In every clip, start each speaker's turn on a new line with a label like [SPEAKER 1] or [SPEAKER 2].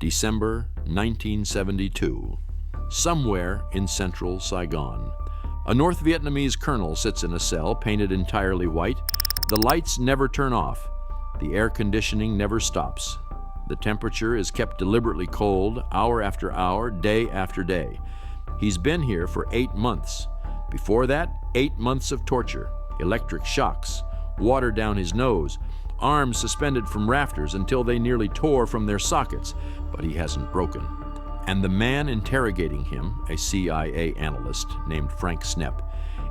[SPEAKER 1] December 1972. Somewhere in central Saigon, a North Vietnamese colonel sits in a cell painted entirely white. The lights never turn off. The air conditioning never stops. The temperature is kept deliberately cold, hour after hour, day after day. He's been here for 8 months. Before that, 8 months of torture, electric shocks, water down his nose, arms suspended from rafters until they nearly tore from their sockets, but he hasn't broken. And the man interrogating him, a CIA analyst named Frank Snepp,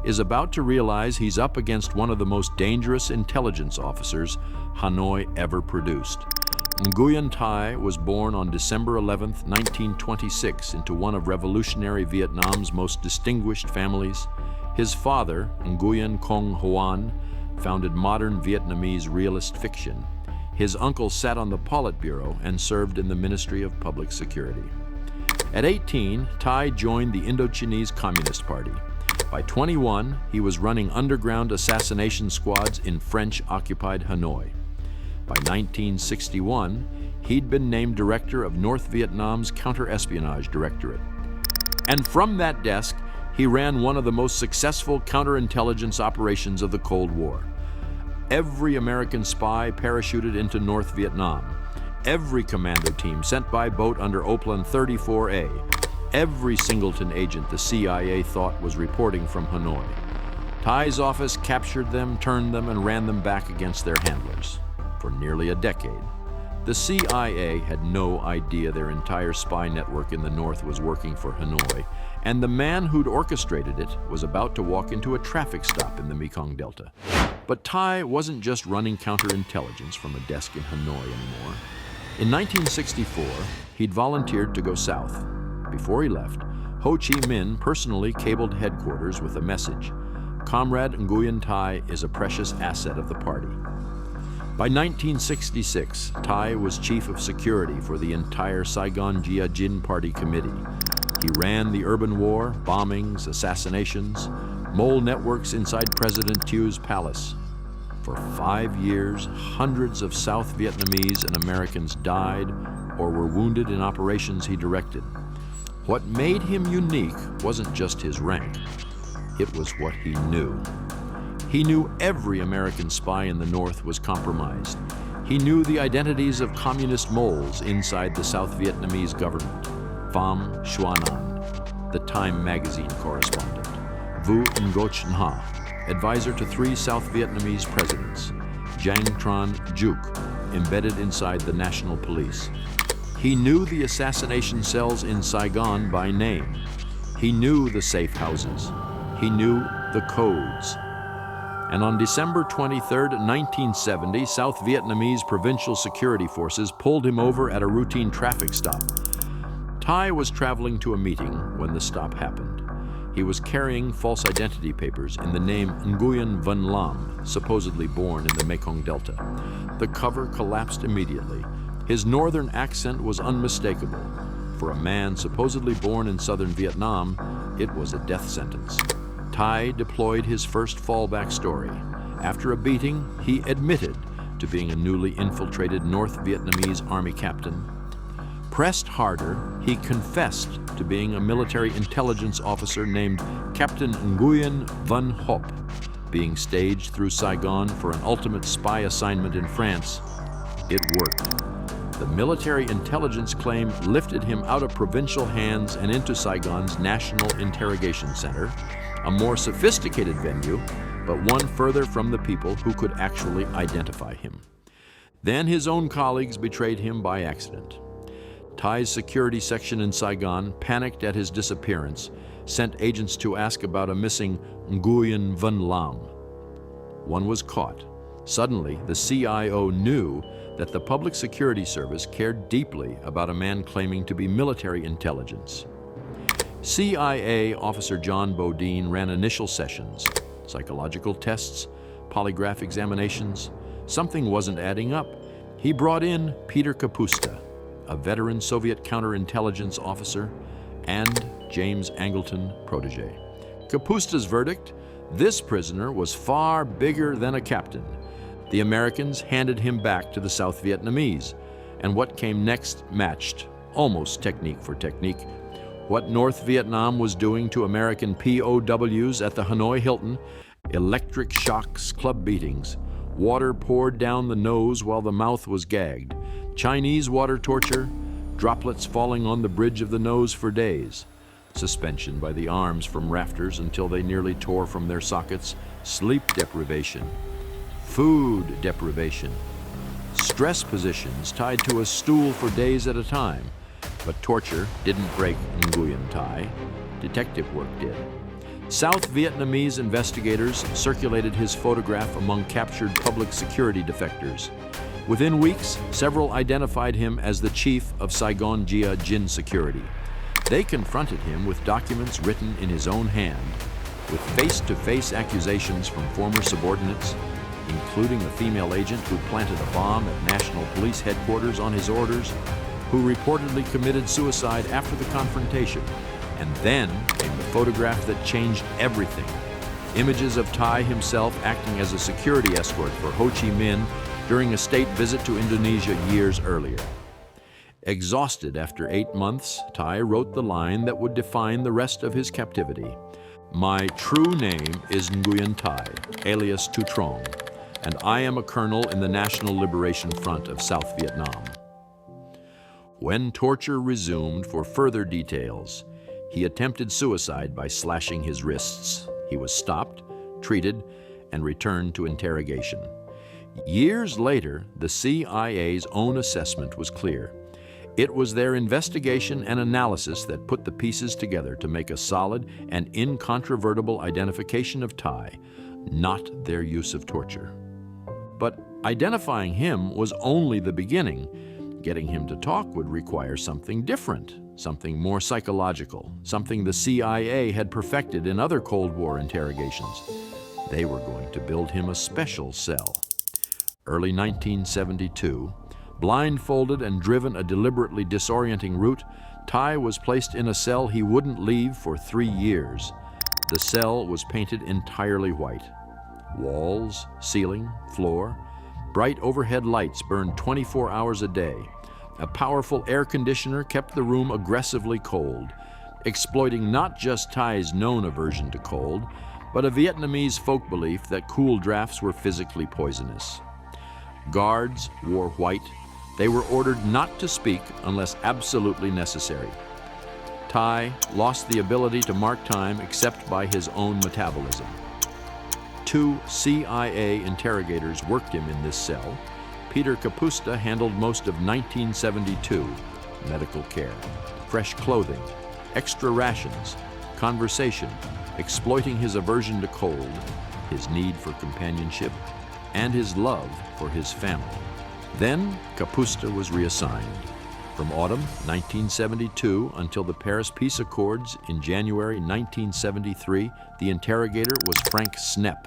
[SPEAKER 1] is about to realize he's up against one of the most dangerous intelligence officers Hanoi ever produced. Nguyễn Tài was born on December 11, 1926, into one of revolutionary Vietnam's most distinguished families. His father, Nguyen Công Hoan, founded modern Vietnamese realist fiction. His uncle sat on the Politburo and served in the Ministry of Public Security. At 18, Tài joined the Indochinese Communist Party. By 21, he was running underground assassination squads in French-occupied Hanoi. By 1961, he'd been named director of North Vietnam's counter-espionage directorate. And from that desk, he ran one of the most successful counterintelligence operations of the Cold War. Every American spy parachuted into North Vietnam. Every commando team sent by boat under Oplan 34A. Every singleton agent the CIA thought was reporting from Hanoi. Tai's office captured them, turned them, and ran them back against their handlers. For nearly a decade, the CIA had no idea their entire spy network in the North was working for Hanoi, and the man who'd orchestrated it was about to walk into a traffic stop in the Mekong Delta. But Tai wasn't just running counterintelligence from a desk in Hanoi anymore. In 1964, he'd volunteered to go south. Before he left, Ho Chi Minh personally cabled headquarters with a message: "Comrade Nguyễn Tài is a precious asset of the party." By 1966, Tai was chief of security for the entire Saigon Gia Dinh Party Committee. He ran the urban war, bombings, assassinations, mole networks inside President Thieu's palace. For 5 years, hundreds of South Vietnamese and Americans died or were wounded in operations he directed. What made him unique wasn't just his rank, it was what he knew. He knew every American spy in the North was compromised. He knew the identities of communist moles inside the South Vietnamese government. Pham Xuan, the Time magazine correspondent. Vu Ngoc Nha, advisor to 3 South Vietnamese presidents. Giang Tran Duc, embedded inside the National Police. He knew the assassination cells in Saigon by name. He knew the safe houses. He knew the codes. And on December 23, 1970, South Vietnamese provincial security forces pulled him over at a routine traffic stop. Tai was traveling to a meeting when the stop happened. He was carrying false identity papers in the name Nguyen Van Lam, supposedly born in the Mekong Delta. The cover collapsed immediately. His northern accent was unmistakable. For a man supposedly born in southern Vietnam, it was a death sentence. Tai deployed his first fallback story. After a beating, he admitted to being a newly infiltrated North Vietnamese army captain. Pressed harder, he confessed to being a military intelligence officer named Captain Nguyen Van Hop, being staged through Saigon for an ultimate spy assignment in France. It worked. The military intelligence claim lifted him out of provincial hands and into Saigon's National Interrogation Center, a more sophisticated venue, but one further from the people who could actually identify him. Then his own colleagues betrayed him by accident. Tai's security section in Saigon, panicked at his disappearance, sent agents to ask about a missing Nguyen Van Lam. One was caught. Suddenly, the CIO knew that the Public Security Service cared deeply about a man claiming to be military intelligence. CIA Officer John Bodine ran initial sessions, psychological tests, polygraph examinations. Something wasn't adding up. He brought in Peter Kapusta, a veteran Soviet counterintelligence officer, and James Angleton, protege. Kapusta's verdict: this prisoner was far bigger than a captain. The Americans handed him back to the South Vietnamese, and what came next matched almost technique for technique, what North Vietnam was doing to American POWs at the Hanoi Hilton, electric shocks, club beatings, water poured down the nose while the mouth was gagged, Chinese water torture, droplets falling on the bridge of the nose for days, suspension by the arms from rafters until they nearly tore from their sockets, sleep deprivation, food deprivation, stress positions tied to a stool for days at a time. But torture didn't break Nguyen Thai. Detective work did. South Vietnamese investigators circulated his photograph among captured public security defectors. Within weeks, several identified him as the chief of Saigon Jia Jin Security. They confronted him with documents written in his own hand, with face-to-face accusations from former subordinates, including a female agent who planted a bomb at National Police Headquarters on his orders, who reportedly committed suicide after the confrontation. And then came the photograph that changed everything. Images of Thai himself acting as a security escort for Ho Chi Minh during a state visit to Indonesia years earlier. Exhausted after 8 months, Thai wrote the line that would define the rest of his captivity. "My true name is Nguyen Thai, alias Tu Trong, and I am a colonel in the National Liberation Front of South Vietnam." When torture resumed for further details, he attempted suicide by slashing his wrists. He was stopped, treated, and returned to interrogation. Years later, the CIA's own assessment was clear. It was their investigation and analysis that put the pieces together to make a solid and incontrovertible identification of Thai, not their use of torture. But identifying him was only the beginning. Getting him to talk would require something different, something more psychological, something the CIA had perfected in other Cold War interrogations. They were going to build him a special cell. Early 1972, blindfolded and driven a deliberately disorienting route, Thai was placed in a cell he wouldn't leave for 3 years. The cell was painted entirely white. Walls, ceiling, floor, bright overhead lights burned 24 hours a day. A powerful air conditioner kept the room aggressively cold, exploiting not just Thai's known aversion to cold, but a Vietnamese folk belief that cool drafts were physically poisonous. Guards wore white. They were ordered not to speak unless absolutely necessary. Thai lost the ability to mark time except by his own metabolism. 2 CIA interrogators worked him in this cell. Peter Kapusta handled most of 1972, medical care, fresh clothing, extra rations, conversation, exploiting his aversion to cold, his need for companionship, and his love for his family. Then Kapusta was reassigned. From autumn 1972 until the Paris Peace Accords in January 1973, the interrogator was Frank Snepp.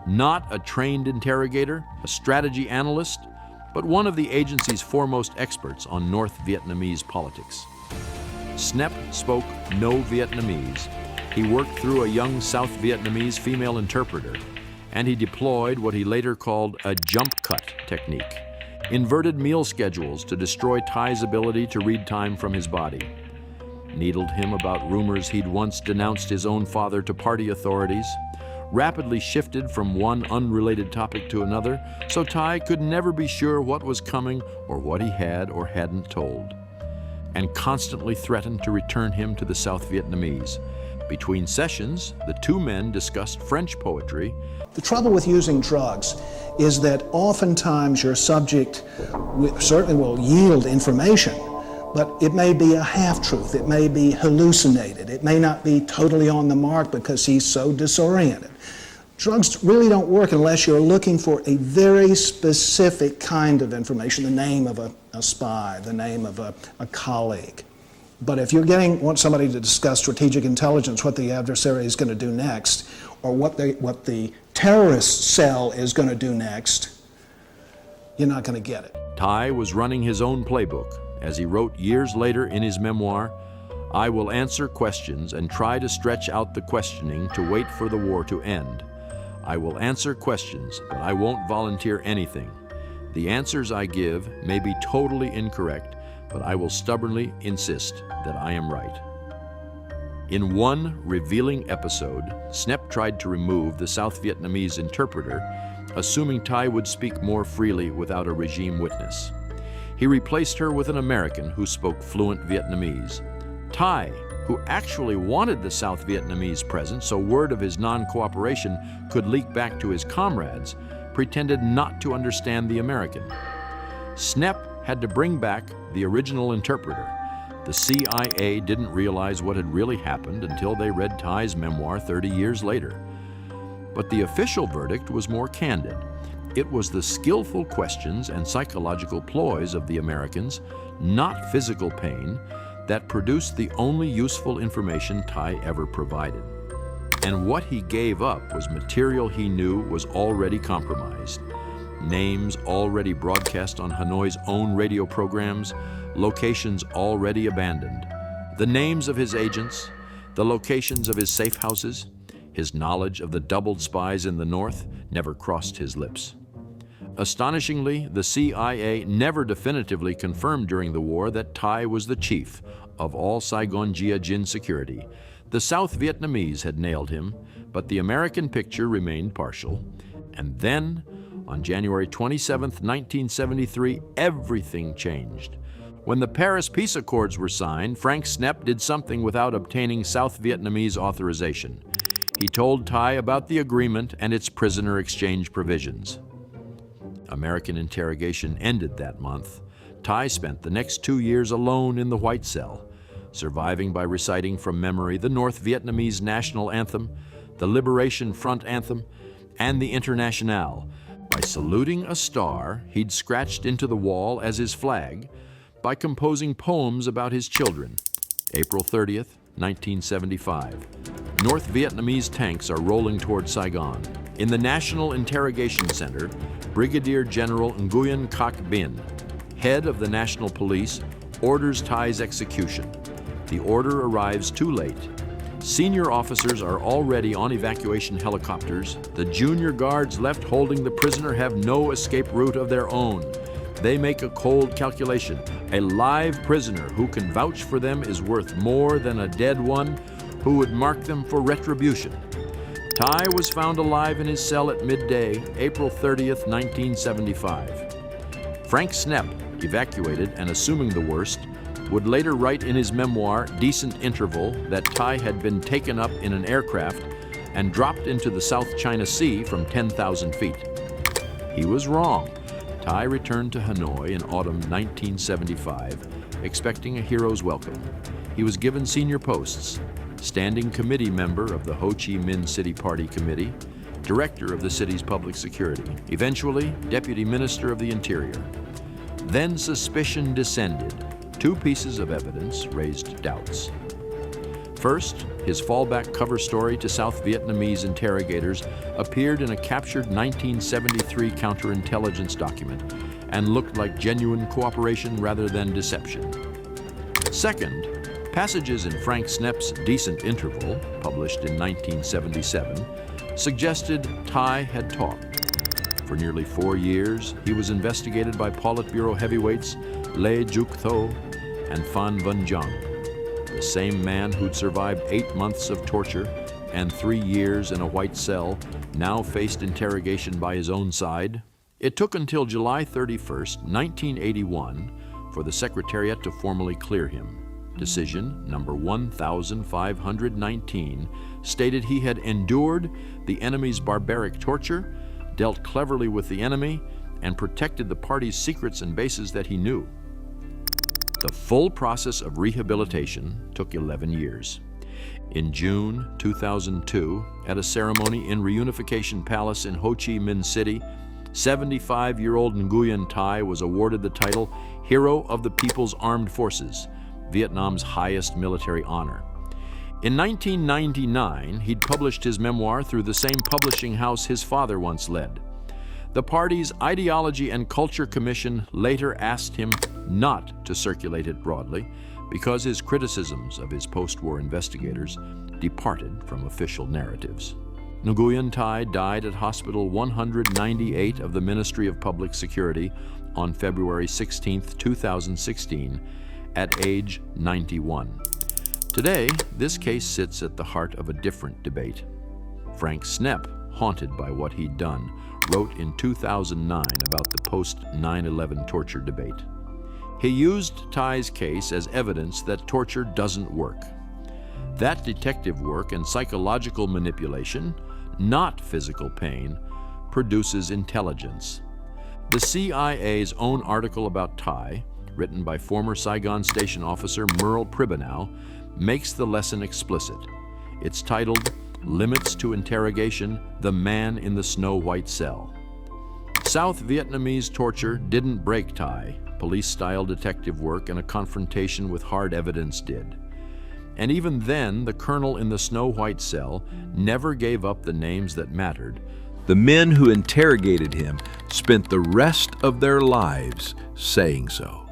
[SPEAKER 1] Not a trained interrogator, a strategy analyst, but one of the agency's foremost experts on North Vietnamese politics. Snepp spoke no Vietnamese. He worked through a young South Vietnamese female interpreter, and he deployed what he later called a jump cut technique, inverted meal schedules to destroy Thai's ability to read time from his body, needled him about rumors he'd once denounced his own father to party authorities, rapidly shifted from one unrelated topic to another, so Thai could never be sure what was coming or what he had or hadn't told, and constantly threatened to return him to the South Vietnamese. Between sessions, the 2 men discussed French poetry.
[SPEAKER 2] The trouble with using drugs is that oftentimes your subject certainly will yield information, but it may be a half-truth, it may be hallucinated, it may not be totally on the mark because he's so disoriented. Drugs really don't work unless you're looking for a very specific kind of information, the name of a spy, the name of a colleague. But if you want somebody to discuss strategic intelligence, what the adversary is going to do next, or what the terrorist cell is going to do next, you're not going to get it.
[SPEAKER 1] Thai was running his own playbook. As he wrote years later in his memoir, "I will answer questions and try to stretch out the questioning to wait for the war to end. I will answer questions, but I won't volunteer anything. The answers I give may be totally incorrect, but I will stubbornly insist that I am right. In one revealing episode, Snepp tried to remove the South Vietnamese interpreter, assuming Thai would speak more freely without a regime witness. He replaced her with an American who spoke fluent Vietnamese. Thai, who actually wanted the South Vietnamese present so word of his non-cooperation could leak back to his comrades, pretended not to understand the American. Snepp had to bring back the original interpreter. The CIA didn't realize what had really happened until they read Thai's memoir 30 years later. But the official verdict was more candid. It was the skillful questions and psychological ploys of the Americans, not physical pain, that produced the only useful information Thai ever provided. And what he gave up was material he knew was already compromised. Names already broadcast on Hanoi's own radio programs, locations already abandoned, the names of his agents, the locations of his safe houses. His knowledge of the doubled spies in the North never crossed his lips. Astonishingly, the CIA never definitively confirmed during the war that Thai was the chief of all Saigon Gia Jin security. The South Vietnamese had nailed him, but the American picture remained partial. And then, on January 27, 1973, everything changed. When the Paris Peace Accords were signed, Frank Snepp did something without obtaining South Vietnamese authorization. He told Thai about the agreement and its prisoner exchange provisions. American interrogation ended that month. Thai spent the next 2 years alone in the White Cell, surviving by reciting from memory the North Vietnamese national anthem, the Liberation Front anthem, and the Internationale, by saluting a star he'd scratched into the wall as his flag, by composing poems about his children. April 30th, 1975. North Vietnamese tanks are rolling toward Saigon. In the National Interrogation Center, Brigadier General Nguyen Quoc Binh, head of the National Police, orders Thai's execution. The order arrives too late. Senior officers are already on evacuation helicopters. The junior guards left holding the prisoner have no escape route of their own. They make a cold calculation. A live prisoner who can vouch for them is worth more than a dead one who would mark them for retribution. Thai was found alive in his cell at midday, April 30th, 1975. Frank Snepp, evacuated and assuming the worst, would later write in his memoir, Decent Interval, that Thai had been taken up in an aircraft and dropped into the South China Sea from 10,000 feet. He was wrong. Thai returned to Hanoi in autumn 1975, expecting a hero's welcome. He was given senior posts: standing committee member of the Ho Chi Minh City Party Committee, director of the city's public security, eventually deputy minister of the interior. Then suspicion descended. 2 pieces of evidence raised doubts. First, his fallback cover story to South Vietnamese interrogators appeared in a captured 1973 counterintelligence document and looked like genuine cooperation rather than deception. Second, passages in Frank Snepp's Decent Interval, published in 1977, suggested Thai had talked. For nearly 4 years, he was investigated by Politburo heavyweights Lê Duc Tho and Phan Văn Giang, the same man who'd survived 8 months of torture and 3 years in a white cell, now faced interrogation by his own side. It took until July 31st, 1981, for the Secretariat to formally clear him. Decision number 1519 stated he had endured the enemy's barbaric torture, dealt cleverly with the enemy, and protected the party's secrets and bases that he knew. The full process of rehabilitation took 11 years. In June 2002, at a ceremony in Reunification Palace in Ho Chi Minh City, 75-year-old Nguyen Thai was awarded the title Hero of the People's Armed Forces, Vietnam's highest military honor. In 1999, he'd published his memoir through the same publishing house his father once led. The party's Ideology and Culture Commission later asked him not to circulate it broadly because his criticisms of his post-war investigators departed from official narratives. Nguyen Thai died at Hospital 198 of the Ministry of Public Security on February 16, 2016, at age 91. Today, this case sits at the heart of a different debate. Frank Snepp, haunted by what he'd done, wrote in 2009 about the post-9/11 torture debate. He used Thai's case as evidence that torture doesn't work. That detective work and psychological manipulation, not physical pain, produces intelligence. The CIA's own article about Thai, written by former Saigon station officer Merle Pribanow, makes the lesson explicit. It's titled, "Limits to Interrogation, The Man in the Snow-White Cell." South Vietnamese torture didn't break Thai. Police-style detective work and a confrontation with hard evidence did. And even then, the colonel in the snow-white cell never gave up the names that mattered.
[SPEAKER 3] The men who interrogated him spent the rest of their lives saying so.